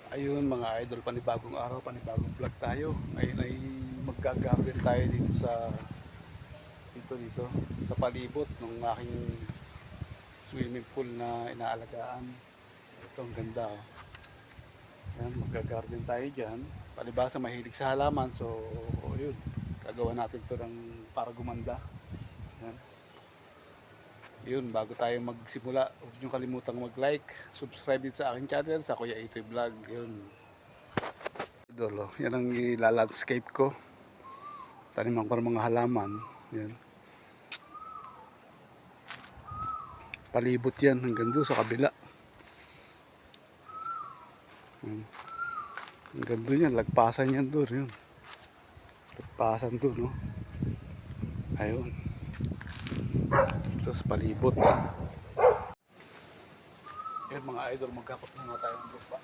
Ayun mga idol, panibagong araw, panibagong vlog tayo. Ngayon ay magga-garden tayo dito sa palibot ng aking swimming pool na inaalagaan. Ito ang ganda oh. Yan, magga-garden tayo dyan. Palibasa mahilig sa halaman, so yun, gagawa natin ito ng para gumanda. Yan. Yun, bago tayo magsimula, huwag nyo kalimutang mag-like, subscribe din sa aking channel, sa Kuya Itoy Vlog. Yun, idol oh. Yan ang ilalandscape ko. Taniman ko ng mga halaman. Yan. Palibot yan hanggang doon sa kabila. Yan. Hanggang doon yan. Lagpasan yan doon. Yan. Lagpasan doon. No? Ayun. Ito sa palibot. Yan mga idol. Magkakot muna tayo ng lupa.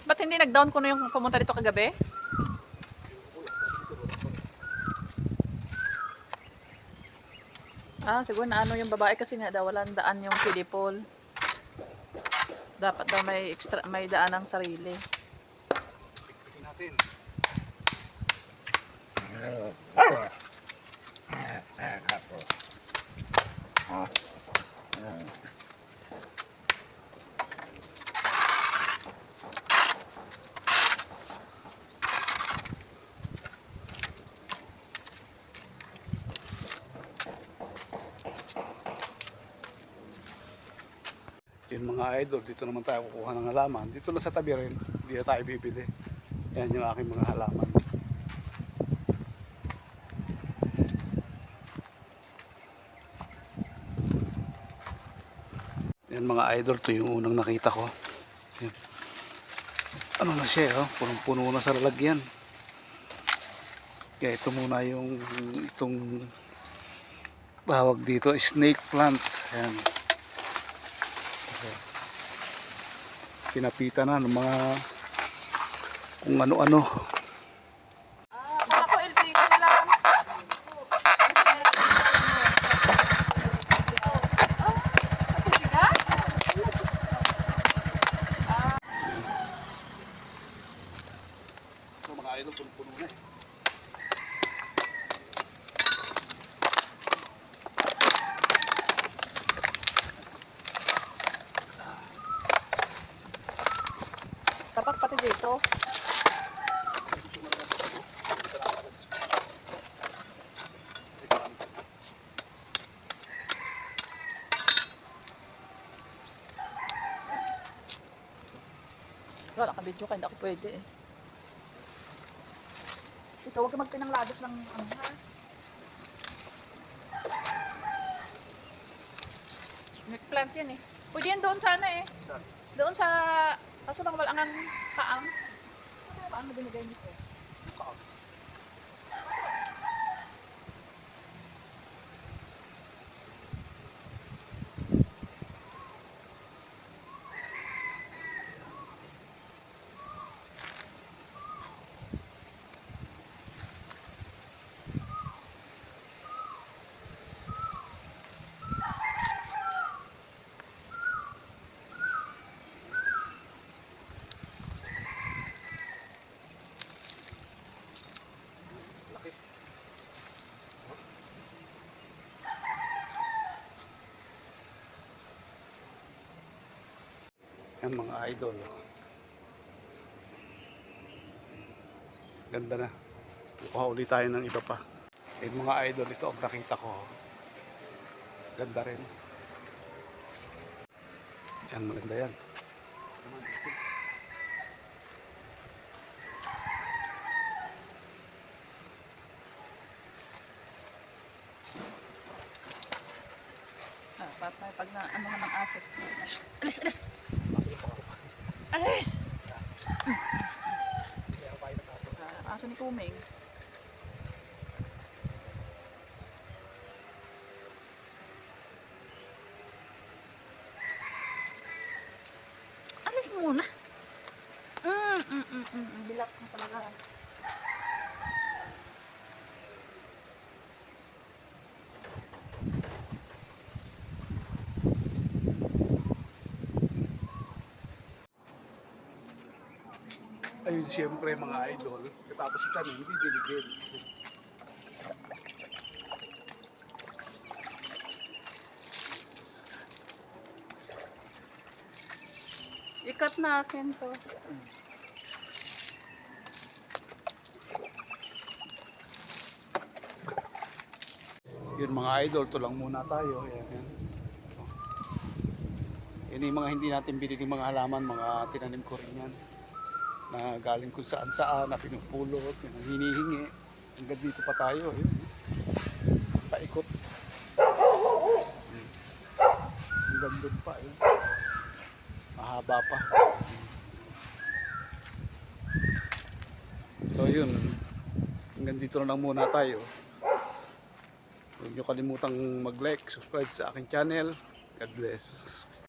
Ba't hindi nag-down ko na yung pumunta dito kagabi? Ah, siguro na ano yung babae kasi nga daw walang daan yung kiddie pool. Dapat daw may extra, may daan ng sarili. Tignan natin. Yun mga idol, dito naman tayo kukuha ng halaman. Dito lang sa tabi rin, hindi na tayo bibili. Yan yung aking mga halaman. Yan mga idol, to yung unang nakita ko. Yan. Ano na siya, oh? Punong-puno na sa lalagyan. Kaya ito muna yung itong tawag dito, snake plant. Yan. Pinapitan na ng mga kung ano-ano. Ako LP nila. So mga idol, puno-puno na eh. Tapak pati dito. Wala ka video ka, hindi ako pwede eh. Ito, huwag ka magpinanglagas ng ano ha. Snake plant yan eh. Pwede yan doon sana eh. Doon sa, kaso lang walang ang kaang. Kaang na binigay nito. Yan mga idol. Ganda na. Kukuha ulit tayo ng iba pa. Yan mga idol, ito ang nakita ko. Ganda rin. Yan, maganda yan. Pag na ano ng aso. Alis, alis! Alis! Aso ni Kuming. Alis muna. Bilat mo talaga. Ayun, siyempre mga idol, katapos itanim, hindi diligid. Ikat na akin to. Yun mga idol, to lang muna tayo. Yan, yan. Yan yung mga hindi natin binili mga halaman, mga tinanim ko rin yan. Na galing kung saan saan, na pinupulot, yun, ang hinihingi. Hanggang dito pa tayo. Yun. Paikot. Hanggang doon pa. Yun. Mahaba pa. So yun, hanggang dito na lang muna tayo. Huwag nyo kalimutang mag-like, subscribe sa aking channel. God bless.